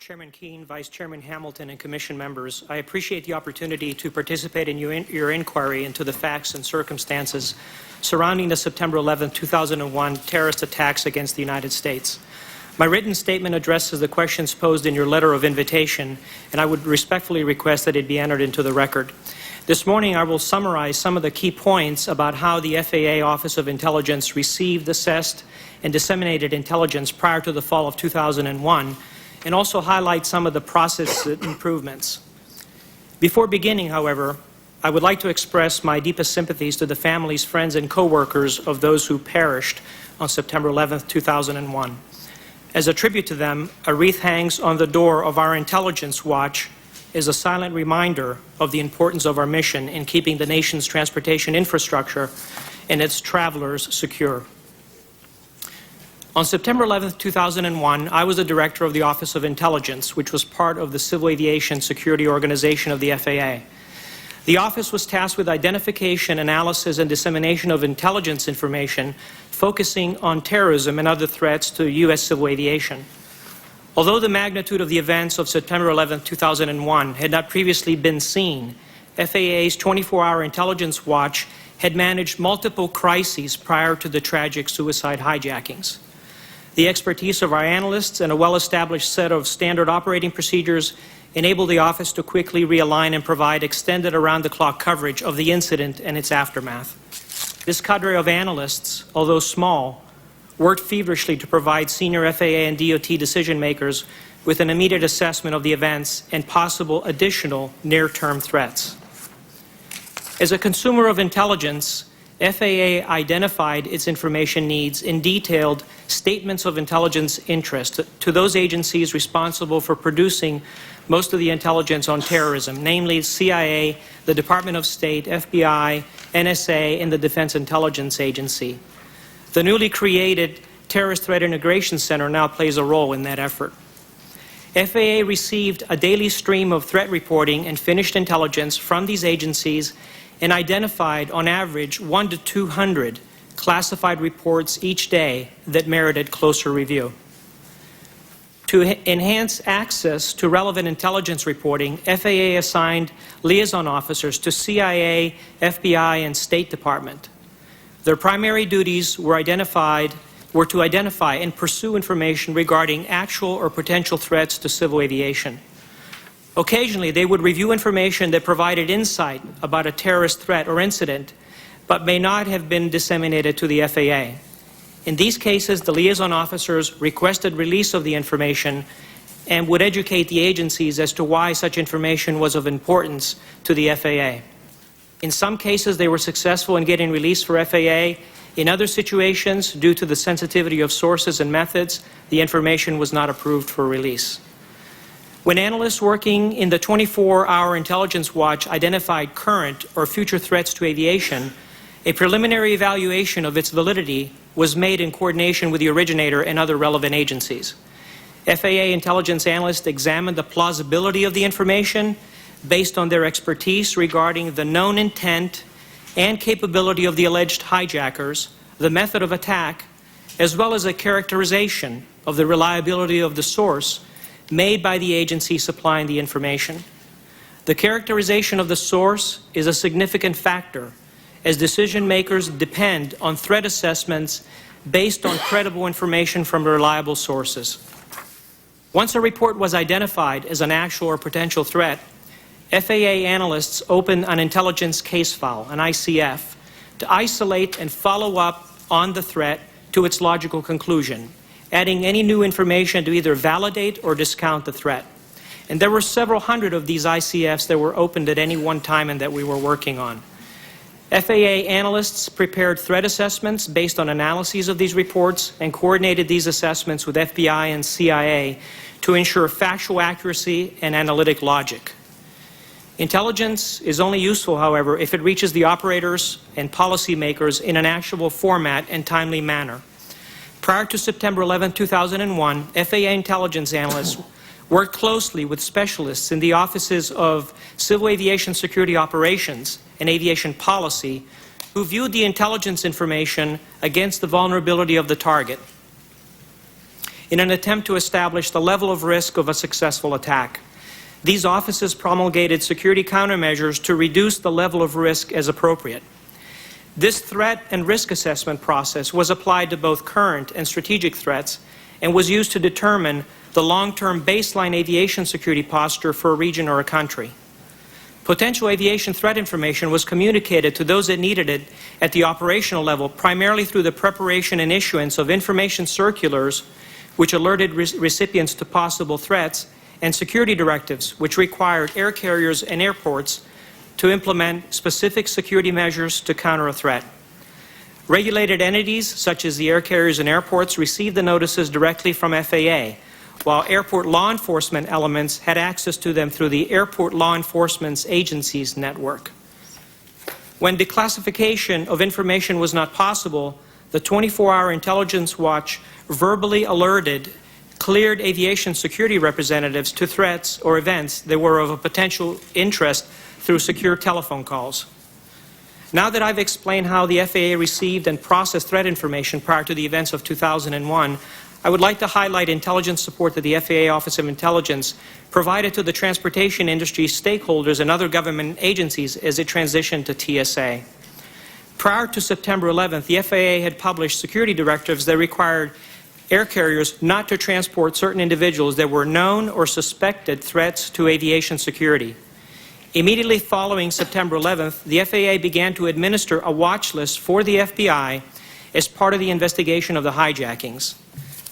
Chairman Keene, Vice Chairman Hamilton, and Commission members, I appreciate the opportunity to participate in your inquiry into the facts and circumstances surrounding the September 11, 2001 terrorist attacks against the United States. My written statement addresses the questions posed in your letter of invitation, and I would respectfully request that it be entered into the record. This morning, I will summarize some of the key points about how the FAA Office of Intelligence received, assessed, and disseminated intelligence prior to the fall of 2001, and also highlight some of the process improvements. Before beginning, however, I would like to express my deepest sympathies to the families, friends, and co-workers of those who perished on September 11, 2001. As a tribute to them, a wreath hangs on the door of our Intelligence Watch as a silent reminder of the importance of our mission in keeping the nation's transportation infrastructure and its travelers secure. On September 11, 2001, I was the director of the Office of Intelligence, which was part of the Civil Aviation Security Organization of the FAA. The office was tasked with identification, analysis, and dissemination of intelligence information focusing on terrorism and other threats to U.S. civil aviation. Although the magnitude of the events of September 11, 2001 had not previously been seen, FAA's 24-hour intelligence watch had managed multiple crises prior to the tragic suicide hijackings. The expertise of our analysts and a well-established set of standard operating procedures enabled the office to quickly realign and provide extended around-the-clock coverage of the incident and its aftermath. This cadre of analysts, although small, worked feverishly to provide senior FAA and DOT decision-makers with an immediate assessment of the events and possible additional near-term threats. As a consumer of intelligence, FAA identified its information needs in detailed statements of intelligence interest to those agencies responsible for producing most of the intelligence on terrorism, namely CIA, the Department of State, FBI, NSA, and the Defense Intelligence Agency. The newly created Terrorist Threat Integration Center now plays a role in that effort. FAA received a daily stream of threat reporting and finished intelligence from these agencies and identified, on average, 1 to 200 classified reports each day that merited closer review. To enhance access to relevant intelligence reporting, FAA assigned liaison officers to CIA, FBI, and State Department. Their primary duties were to identify and pursue information regarding actual or potential threats to civil aviation. Occasionally, they would review information that provided insight about a terrorist threat or incident, but may not have been disseminated to the FAA. In these cases, the liaison officers requested release of the information and would educate the agencies as to why such information was of importance to the FAA. In some cases, they were successful in getting release for FAA. In other situations, due to the sensitivity of sources and methods, the information was not approved for release. When analysts working in the 24-hour intelligence watch identified current or future threats to aviation, a preliminary evaluation of its validity was made in coordination with the originator and other relevant agencies. FAA intelligence analysts examined the plausibility of the information based on their expertise regarding the known intent and capability of the alleged hijackers, the method of attack, as well as a characterization of the reliability of the source made by the agency supplying the information. The characterization of the source is a significant factor, as decision makers depend on threat assessments based on credible information from reliable sources. Once a report was identified as an actual or potential threat, FAA analysts opened an intelligence case file, an ICF, to isolate and follow up on the threat to its logical conclusion, adding any new information to either validate or discount the threat. And there were several hundred of these ICFs that were opened at any one time and that we were working on. FAA analysts prepared threat assessments based on analyses of these reports and coordinated these assessments with FBI and CIA to ensure factual accuracy and analytic logic. Intelligence is only useful, however, if it reaches the operators and policymakers in an actionable format and timely manner. Prior to September 11, 2001, FAA intelligence analysts worked closely with specialists in the offices of Civil Aviation Security Operations and Aviation Policy who viewed the intelligence information against the vulnerability of the target. in an attempt to establish the level of risk of a successful attack. These offices promulgated security countermeasures to reduce the level of risk as appropriate. This threat and risk assessment process was applied to both current and strategic threats and was used to determine the long-term baseline aviation security posture for a region or a country. Potential aviation threat information was communicated to those that needed it at the operational level, primarily through the preparation and issuance of information circulars which alerted recipients to possible threats, and security directives which required air carriers and airports to implement specific security measures to counter a threat. Regulated entities such as the air carriers and airports received the notices directly from FAA, while airport law enforcement elements had access to them through the Airport Law Enforcement Agencies network. When declassification of information was not possible, the 24-hour intelligence watch verbally alerted cleared aviation security representatives to threats or events that were of a potential interest through secure telephone calls. Now that I've explained how the FAA received and processed threat information prior to the events of 2001, I would like to highlight intelligence support that the FAA Office of Intelligence provided to the transportation industry stakeholders and other government agencies as it transitioned to TSA. Prior to September 11th, the FAA had published security directives that required air carriers not to transport certain individuals that were known or suspected threats to aviation security. Immediately following September 11th, the FAA began to administer a watch list for the FBI as part of the investigation of the hijackings.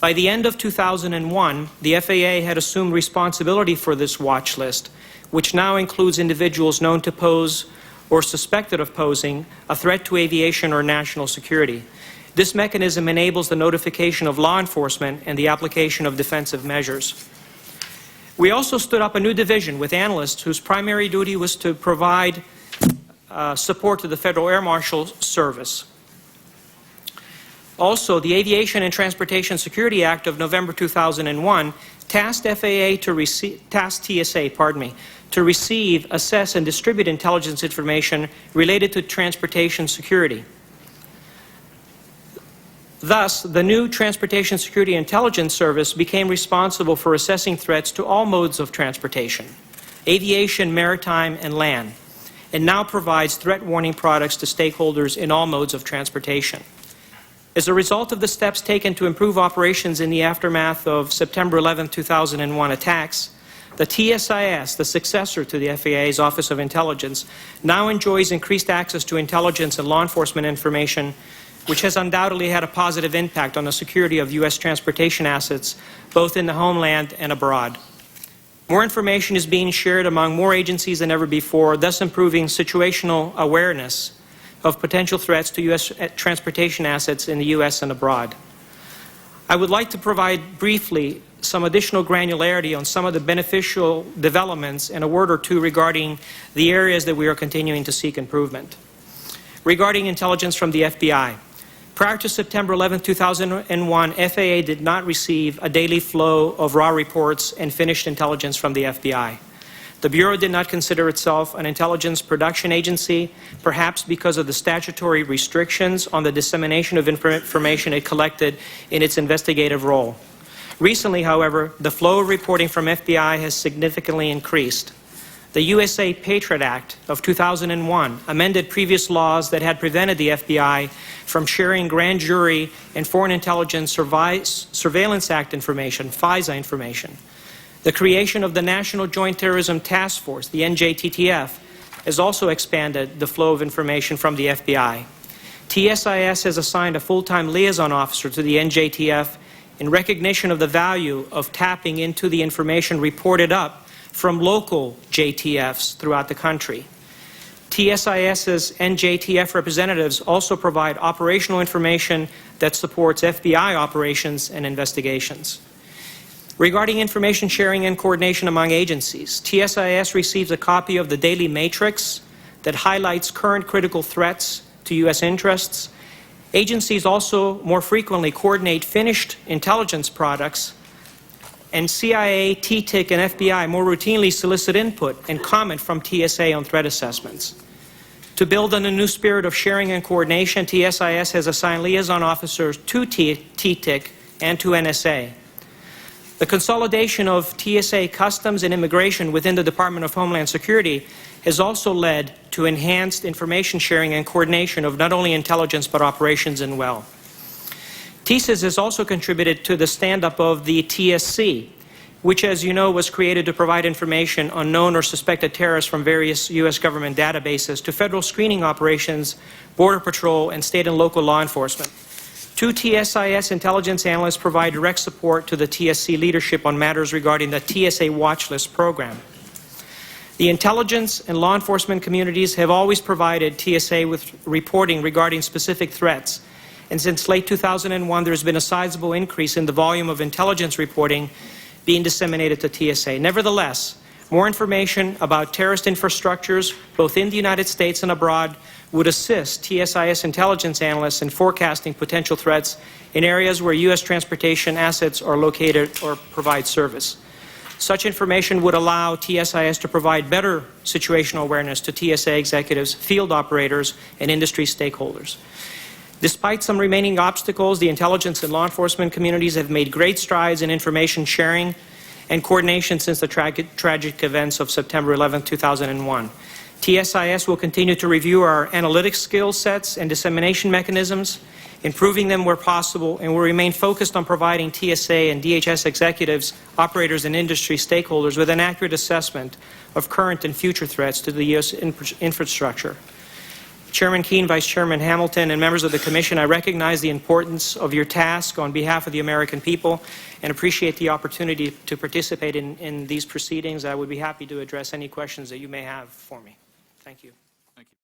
By the end of 2001, the FAA had assumed responsibility for this watch list, which now includes individuals known to pose or suspected of posing a threat to aviation or national security. This mechanism enables the notification of law enforcement and the application of defensive measures. We also stood up a new division with analysts whose primary duty was to provide support to the Federal Air Marshal Service. Also, the Aviation and Transportation Security Act of November 2001 tasked TSA to receive, assess, and distribute intelligence information related to transportation security. Thus, the new Transportation Security Intelligence Service became responsible for assessing threats to all modes of transportation, aviation, maritime, and land, and now provides threat warning products to stakeholders in all modes of transportation. As a result of the steps taken to improve operations in the aftermath of September 11, 2001 attacks, the TSIS, the successor to the FAA's Office of Intelligence, now enjoys increased access to intelligence and law enforcement information, which has undoubtedly had a positive impact on the security of U.S. transportation assets, both in the homeland and abroad. More information is being shared among more agencies than ever before, thus improving situational awareness of potential threats to U.S. transportation assets in the U.S. and abroad. I would like to provide briefly some additional granularity on some of the beneficial developments and a word or two regarding the areas that we are continuing to seek improvement. Regarding intelligence from the FBI, prior to September 11, 2001, FAA did not receive a daily flow of raw reports and finished intelligence from the FBI. The Bureau did not consider itself an intelligence production agency, perhaps because of the statutory restrictions on the dissemination of information it collected in its investigative role. Recently, however, the flow of reporting from FBI has significantly increased. The USA Patriot Act of 2001 amended previous laws that had prevented the FBI from sharing grand jury and Foreign Intelligence Surveillance Act information, FISA information. The creation of the National Joint Terrorism Task Force, the NJTTF, has also expanded the flow of information from the FBI. TSIS has assigned a full-time liaison officer to the NJTF in recognition of the value of tapping into the information reported up from local JTFs throughout the country. TSIS's NJTF representatives also provide operational information that supports FBI operations and investigations. Regarding information sharing and coordination among agencies, TSIS receives a copy of the Daily Matrix that highlights current critical threats to U.S. interests. Agencies also more frequently coordinate finished intelligence products, and CIA, TTIC, and FBI more routinely solicit input and comment from TSA on threat assessments. To build on a new spirit of sharing and coordination, TSIS has assigned liaison officers to TTIC and to NSA. The consolidation of TSA Customs and Immigration within the Department of Homeland Security has also led to enhanced information sharing and coordination of not only intelligence but operations as well. TSIS has also contributed to the stand-up of the TSC, which, as you know, was created to provide information on known or suspected terrorists from various U.S. government databases to federal screening operations, Border Patrol, and state and local law enforcement. 2 TSIS intelligence analysts provide direct support to the TSC leadership on matters regarding the TSA watch list program. The intelligence and law enforcement communities have always provided TSA with reporting regarding specific threats, and since late 2001 there has been a sizable increase in the volume of intelligence reporting being disseminated to TSA. Nevertheless, more information about terrorist infrastructures, both in the United States and abroad, would assist TSIS intelligence analysts in forecasting potential threats in areas where U.S. transportation assets are located or provide service. Such information would allow TSIS to provide better situational awareness to TSA executives, field operators, and industry stakeholders. Despite some remaining obstacles, the intelligence and law enforcement communities have made great strides in information sharing and coordination since the tragic events of September 11, 2001. TSIS will continue to review our analytic skill sets and dissemination mechanisms, improving them where possible, and will remain focused on providing TSA and DHS executives, operators, and industry stakeholders with an accurate assessment of current and future threats to the U.S. infrastructure. Chairman Keane, Vice Chairman Hamilton, and members of the Commission, I recognize the importance of your task on behalf of the American people and appreciate the opportunity to participate in these proceedings. I would be happy to address any questions that you may have for me. Thank you.